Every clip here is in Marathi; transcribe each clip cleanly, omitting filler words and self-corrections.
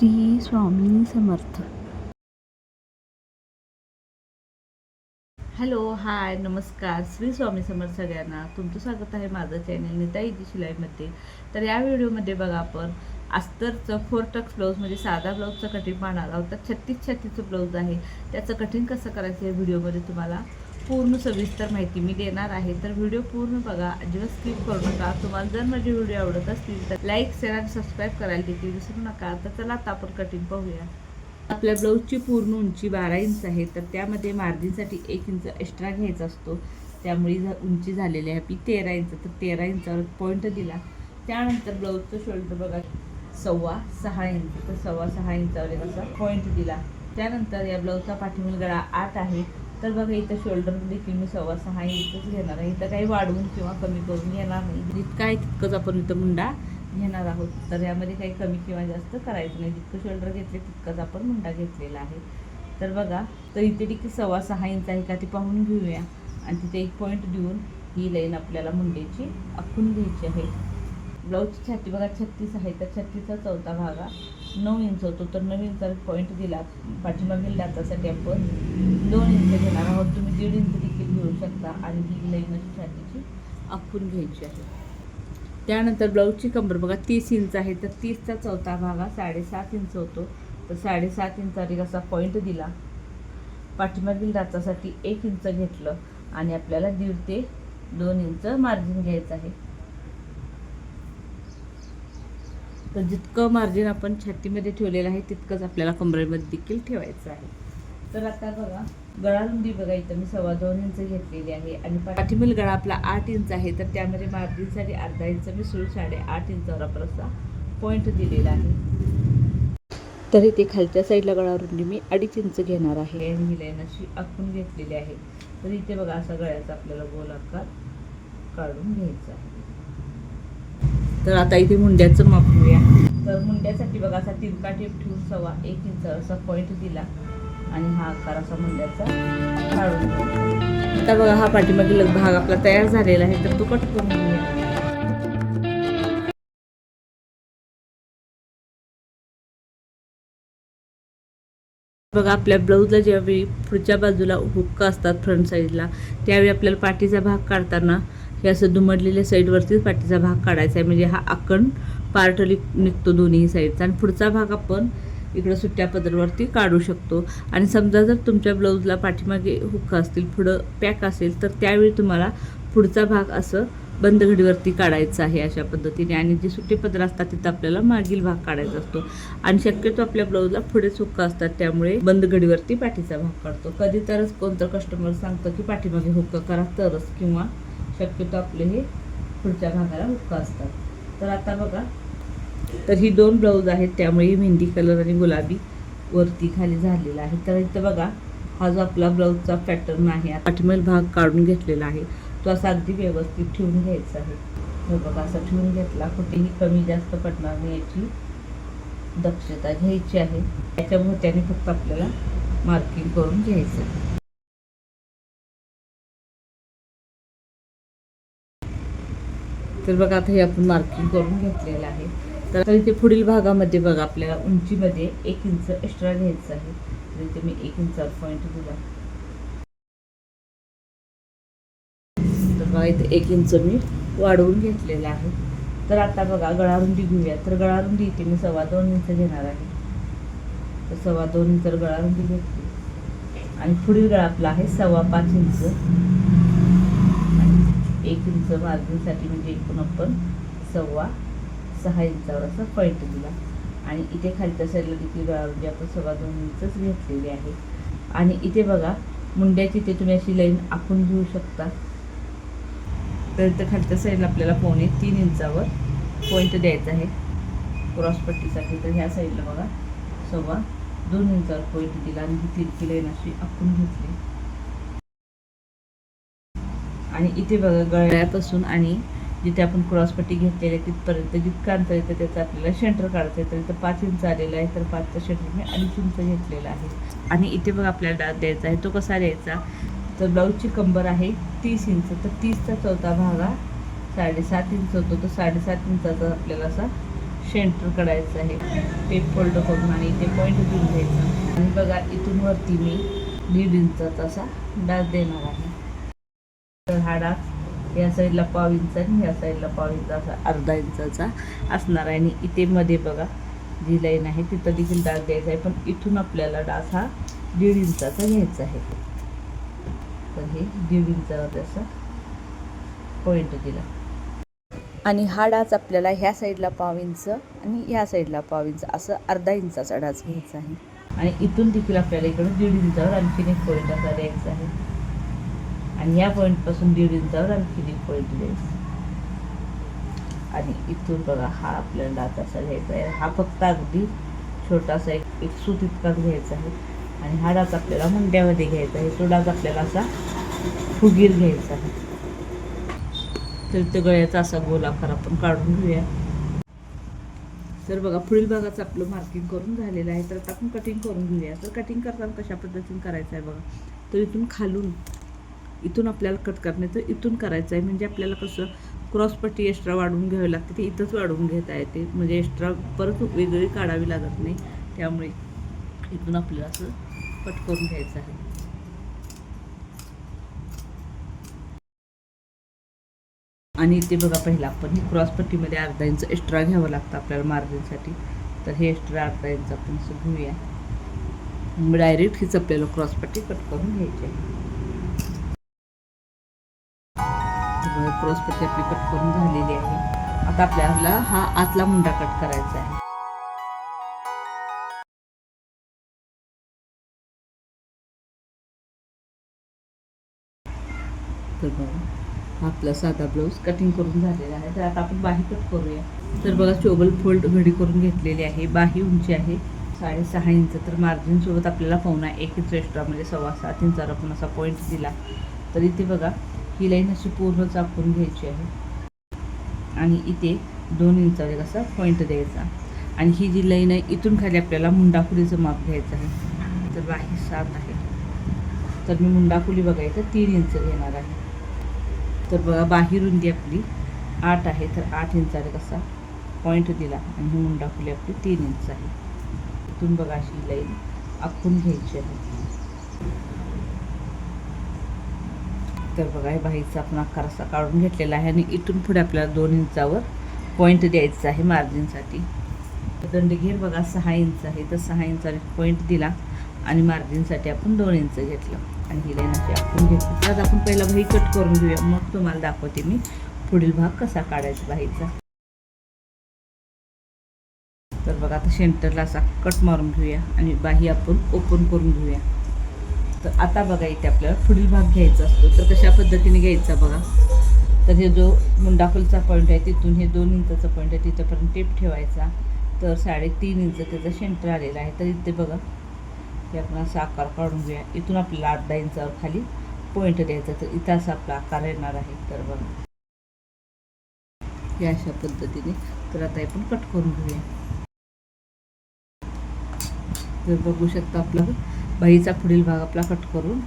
श्री स्वामी समर्थ. हॅलो, हाय, नमस्कार. श्री स्वामी समर्थ सगळ्यांना. तुमचं स्वागत आहे माझं चॅनल नीताईची शिलाईमध्ये. तर या व्हिडिओमध्ये बघा आपण अस्तरचं 4 टक्स ब्लाऊज म्हणजे साधा ब्लाऊजचं कटिंग पाहणार आहोत. तर 36-36चं ब्लाऊज आहे, त्याचं कटिंग कसं करायचं या व्हिडिओमध्ये तुम्हाला पूर्ण सविस्तर माहिती मी देणार आहे. तर व्हिडिओ पूर्ण बघा, अजिबात स्किप करू नका. तुम्हाला जर माझे व्हिडिओ आवडत असतील तर लाईक, शेअर आणि सबस्क्राईब करायला देखील विसरू नका. तर चला आता आपण कटिंग पाहूया. आपल्या ब्लाऊजची पूर्ण उंची 12 इंच आहे. तर त्यामध्ये मार्जिनसाठी 1 इंच एक्स्ट्रा घ्यायचा असतो. त्यामुळे उंची झालेली आहे आपली 13 इंच. तर 13 इंचावर पॉईंट दिला. त्यानंतर ब्लाऊजचं शोल्डर बघा 6.25 इंच. तर 6.25 इंचावर असा पॉईंट दिला. त्यानंतर या ब्लाऊजचा पाठीमागील गळा 8 आहे. तर बघा इथं शोल्डर देखील मी 6.25 इंचच घेणार आहे. इथं काही वाढवून किंवा कमी करून घेणार नाही. जितका आहे तितकंच आपण इथं मुंडा घेणार आहोत. तर यामध्ये काही कमी किंवा जास्त करायचं नाही. जितकं शोल्डर घेतले तितकंच आपण मुंडा घेतलेला आहे. तर बघा, तर इथे देखील 6.25 इंच आहे का ती पाहून घेऊया. आणि तिथे एक पॉईंट देऊन ही लाईन आपल्याला मुंड्याची आखून घ्यायची आहे. ब्लाऊजची छाती बघा 36 आहे. तर 36चा चौथा भागा 9 इंच होतो. तर 9 इंचावर पॉईंट दिला. पाठीमागील दातासाठी आपण 2 इंच घेणार आहोत. तुम्ही 1.5 इंच देखील घेऊ शकता. आणि ही लाईन अशी छातीची आखून घ्यायची आहे. त्यानंतर ब्लाऊजची कंबर बघा 30 इंच आहे. तर 30चा चौथा भागा 7.5 इंच होतो. तर 7.5 इंचावर असा पॉईंट दिला. पाठीमागील दातासाठी 1 इंच घेतलं आणि आपल्याला 1.5 ते 2 इंच मार्जिन घ्यायचं आहे. तर जितकं मार्जिन आपण छातीमध्ये ठेवलेलं आहे तितकंच आपल्याला कमरेमध्ये देखील ठेवायचं आहे. तर आता बघा, गळा रुंदी बघा इथं मी 2.25 इंच घेतलेली आहे. आणि पाठीमागील गळा आपला 8 इंच आहे. तर त्यामध्ये मार्जिनसाठी अर्धा इंच मी 8.5 इंचावर आपण असा पॉईंट दिलेला आहे. तर इथे खालच्या साईडला गळा रुंदी मी 2.5 इंच घेणार आहे. आणि ही लाईन अशी आखून घेतलेली आहे. तर इथे बघा असा गळ्याचा आपल्याला गोल आकार काढून घ्यायचा आहे. तर आता इथे मुंड्याचं माप घेऊया. तर मुंड्यासाठी बघा असा तिरका टेप ठेवून 1.25 इंच असा पॉईंट दिला. आणि हा आकार असा मुंड्याचा काढून घ्यायचा. आता बघा हा पाठीमागील भाग आपला तयार झालेला आहे. तर तो कट करून घेऊया. बघा आपल्या ब्लाऊजला ज्यावेळी पुढच्या बाजूला हुक्का असतात फ्रंट साईडला, त्यावेळी आपल्याला पाठीचा भाग काढताना हे असं दुमडलेल्या साईडवरतीच पाठीचा भाग काढायचा आहे. म्हणजे हा आखण पार्ट निघतो दोन्ही साईडचा. आणि पुढचा भाग आपण इकडं सुट्ट्या पदरवरती काढू शकतो. आणि समजा जर तुमच्या ब्लाऊजला पाठीमागे हुक्का असतील, पुढं पॅक असेल, तर त्यावेळी तुम्हाला पुढचा भाग असं बंद घडीवरती काढायचं आहे अशा पद्धतीने. आणि जे सुट्टे पदर असतात तिथं आपल्याला मागील भाग काढायचा असतो. आणि शक्यतो आपल्या ब्लाऊजला पुढेच हुक्का असतात, त्यामुळे बंद घडीवरती पाठीचा भाग काढतो. कधी तरच कोणतं कस्टमर सांगतं की पाठीमागे हुक्का करा तरच, किंवा शक्यतो आपले हे पुढच्या भागाला हुक्का असतात. तर आता बघा, तर ही 2 ब्लाऊज आहेत, त्यामुळे ही मेहंदी कलर आणि गुलाबी वरती खाली झालेला आहे. तर इथं बघा हा जो आपला ब्लाऊजचा पॅटर्न आहे, पाठीमागील भाग काढून घेतलेला आहे, तो असा अगदी व्यवस्थित ठेवून घ्यायचा आहे. हे बघा असा ठेवून घेतला. कुठेही कमी जास्त पडणार नाही याची दक्षता घ्यायची आहे. त्याच्या भोवत्याने फक्त आपल्याला मार्किंग करून घ्यायचं. तर बघा आता हे आपण मार्किंग करून घेतलेलं आहे. तर इथे पुढील भागामध्ये बघा आपल्याला उंचीमध्ये 1 इंच एक्स्ट्रा घ्यायचं आहे. तर इथे मी 1 इंचावर पॉईंट दिला. तर बघा इथे 1 इंच मी वाढवून घेतलेलं आहे. तर आता बघा गळा रुंदी घेऊया. तर गळा रुंदी इथे मी 2.25 इंच घेणार आहे. तर 2.25 इंच गळा रुंदी घेतली. आणि पुढील गळा आपला आहे 5.25 इंच. 1 इंच मार्जिनसाठी म्हणजे एकूण आपण 6.25 इंचावर असा पॉईंट दिला. आणि इथे खालच्या साईडला देखील गळा रुंदी आपण 2.25 इंचच घेतलेली आहे. आणि इथे बघा मुंड्याची इथे तुम्ही अशी लाईन आखून घेऊ शकता. तर इथं खालच्या साईडला आपल्याला 3.25 इंचावर पॉईंट द्यायचा आहे क्रॉसपट्टीसाठी. तर ह्या साईडला बघा 2.25 इंचावर पॉईंट दिला. आणि ही तिरकी लाईन अशी आखून घेतली. आणि इथे बघा गळ्यापासून आणि जिथे आपण क्रॉसपट्टी घेतलेली आहे तिथपर्यंत जितकं अंतर येतं त्याचं आपल्याला सेंटर काढायचं आहे. तर इथं 5 इंच आलेलं आहे. तर 5चं सेंटर मी 2.5 इंच घेतलेलं आहे. आणि इथे बघा आपल्याला डाग द्यायचा आहे. तो कसा द्यायचा, तर ब्लाऊजची कंबर आहे 30 इंच. तर 30चा चौथा भागा 7.5 इंच होतो. तर 7.5 इंचाचा आपल्याला असा सेंटर काढायचं आहे, टेप फोल्ड करून आणि इथे पॉईंट घेऊन घ्यायचा. आणि बघा इथून वरती मी 1.5 इंचाचा असा डास देणार आहे. तर हा डास या साईडला 1.5 इंच आणि या साईडला 1.5 इंच असा अर्धा इंचाचा असणार आहे. आणि इथे मध्ये बघा जी लाईन आहे तिथं देखील डास द्यायचा आहे, पण इथून आपल्याला डास हा 1.5 इंचाचा घ्यायचा आहे. तर हे 1.5 इंचावर असा पॉईंट दिला. आणि हा डाच आपल्याला ह्या साईडला 1.5 इंच आणि ह्या साईडला 1.5 इंच असं अर्धा इंचाचा डाच घ्यायचा आहे. आणि इथून देखील आपल्याला इकडे 1.5 इंचावर आणखीन एक पॉईंट असा द्यायचा आहे. आणि या पॉईंटपासून 1.5 इंचावर आणखीन एक पॉईंट द्यायचा. आणि इथून बघा हा आपल्याला डाच असा घ्यायचा आहे. हा फक्त अगदी छोटासा एक सूत इतकाच घ्यायचा आहे. आणि हा डाच आपल्याला मुंड्यामध्ये घ्यायचा आहे. तो डाच आपल्याला असा फुगीर घ्यायचा आहे. तर ते गळ्याचा असा गोल आकार आपण काढून घेऊया. तर बघा पुढील भागाचं आपलं मार्किंग करून झालेलं आहे. तर आता आपण कटिंग करून घेऊया. तर कटिंग करताना कशा पद्धतीने करायचं आहे बघा. तर इथून खालून इथून आपल्याला कट करणे तर इथून करायचं आहे. म्हणजे आपल्याला कसं क्रॉसपट्टी एक्स्ट्रा वाढवून घ्यावी लागते, ते इथंच वाढवून घेता येते. म्हणजे एक्स्ट्रा परत वेगळी काढावी लागत नाही. त्यामुळे इथून आपल्याला असं कट करून घ्यायचं आहे. आणि इथे बघा पहिला आपण ही क्रॉसपट्टीमध्ये अर्धा इंच एक्स्ट्रा घ्यावं लागतं आपल्याला मार्जिनसाठी. तर हे एक्स्ट्रा अर्धा इंच आपण असं घेऊया. मग डायरेक्ट हीच आपल्याला क्रॉसपट्टी कट करून घ्यायची आहे. क्रॉसपट्टी आपली कट करून झालेली आहे. आता आपल्याला हा आतला मुंडा कट करायचा आहे. तर बघा आपला साधा ब्लाऊज कटिंग करून झालेला आहे. तर आता आपण बाही कट करूया. तर बघा चोबल फोल्ड घडी करून घेतलेली आहे. बाही उंची आहे 6.5 इंच. तर मार्जिन सोबत आपल्याला 1.5 इंच एक्स्ट्रा म्हणजे 7.25 इंचावर आपण असा पॉईंट दिला. तर इथे बघा ही लाईन अशी पूर्ण चापून घ्यायची आहे. आणि इथे 2 इंचावर असा पॉईंट द्यायचा. आणि ही जी लाईन आहे इथून खाली आपल्याला मुंडाखुलीचं माप घ्यायचं आहे. तर बाही 7 आहे. तर मी मुंडाखुली बघायचं 3 इंच घेणार आहे. तर बघा बाही रुंदी आपली 8 आहे. तर 8 इंचावर कसा पॉईंट दिला. आणि ही मुंडाखुली आपली 3 इंच आहे. इथून बघा अशी लाईन आखून घ्यायची आहे. तर बघा हे बाहीचा आपण आकार असा काढून घेतलेला आहे. आणि इथून पुढे आपल्याला 2 इंचावर पॉईंट द्यायचा आहे मार्जिनसाठी. दंडघेर बघा 6 इंच आहे. तर 6 इंचावर पॉईंट दिला आणि मार्जिनसाठी आपण 2 इंच घेतलं. आणि ही लाईन अशी आखून घेतली. तर आपण पहिला बाही कट करून घेऊया, मग तुम्हाला दाखवते मी पुढील भाग कसा काढायचा बाहीचा. तर बघा आता सेंटरला असा कट मारून घेऊया आणि बाही आपण ओपन करून घेऊया. तर आता बघा इथे आपल्याला पुढील भाग घ्यायचा असतो. तर कशा पद्धतीने घ्यायचा बघा. तर हे जो मुंडाखोलचा पॉईंट आहे तिथून हे 2 इंचाचा पॉईंट आहे तिथंपर्यंत टेप ठेवायचा. तर 3.5 इंच त्याचा सेंटर आलेला आहे. तर इथे बघा हे आपण असा आकार काढून घेऊया. इथून आपल्याला अर्धा इंचावर खाली पॉईंट द्यायचा. तर इथं असा आपला आकार येणार आहे. तर बघा हे अशा पद्धतीने. तर आता आपण कट करून घेऊया. तर बघू शकता आपला बाहीचा पुढील भाग आपला कट करून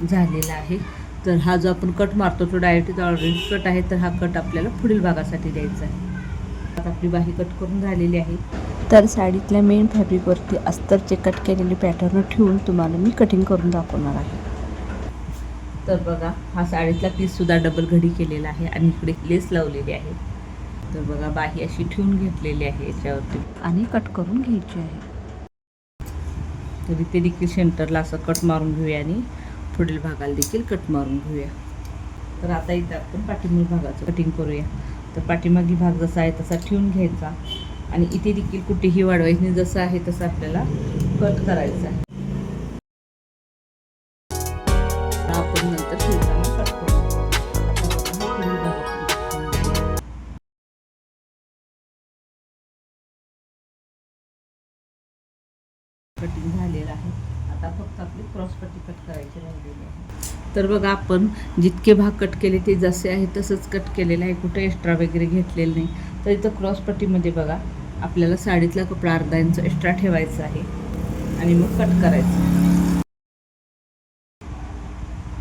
झालेला आहे. तर हा जो आपण कट मारतो तो डायरेक्ट ऑलरेडी कट आहे. तर हा कट आपल्याला पुढील भागासाठी द्यायचा आहे. आता आपली बाही कट करून झालेली आहे. तर साडीतल्या मेन फॅब्रिकवरती अस्तरचे कट केलेले पॅटर्न ठेवून तुम्हाला मी कटिंग करून दाखवणार आहे. तर बघा हा साडीतला पीससुद्धा डबल घडी केलेला आहे आणि इकडे लेस लावलेली आहे. तर बघा बाही अशी ठेवून घेतलेली आहे याच्यावरती आणि कट करून घ्यायची आहे. तर इथे देखील सेंटरला असं कट मारून घेऊया आणि पुढील भागाला देखील कट मारून घेऊया. तर आता इथं आपण पाठीमाग भागाचं कटिंग करूया. तर पाठीमागी भाग जसा आहे तसा ठेवून घ्यायचा आणि इथे देखील कुठेही वाढवायचं नाही. जसं आहे तसं आपल्याला कट करायचं आहे. आपण नंतर शिवताना कट करू. कटिंग झालेलं आहे. आता फक्त आपली क्रॉसपट्टी कट करायची राहिलेली आहे. तर बघा आपण जितके भाग कट केले ते जसे आहे तसंच कट केलेलं आहे. कुठे एक्स्ट्रा वगैरे घेतलेलं नाही. तर इथं क्रॉसपट्टीमध्ये बघा आपल्याला साडीतला कपडा अर्धा इंच एक्स्ट्रा ठेवायचा आहे आणि मग कट करायचं.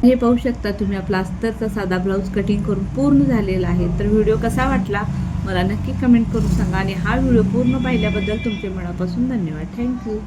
हे पाहू शकता तुम्ही आपला अस्तरचा साधा ब्लाऊज कटिंग करून पूर्ण झालेला आहे. तर व्हिडिओ कसा वाटला मला नक्की कमेंट करून सांगा. आणि हा व्हिडिओ पूर्ण पाहिल्याबद्दल तुमचे मनापासून धन्यवाद. थँक्यू.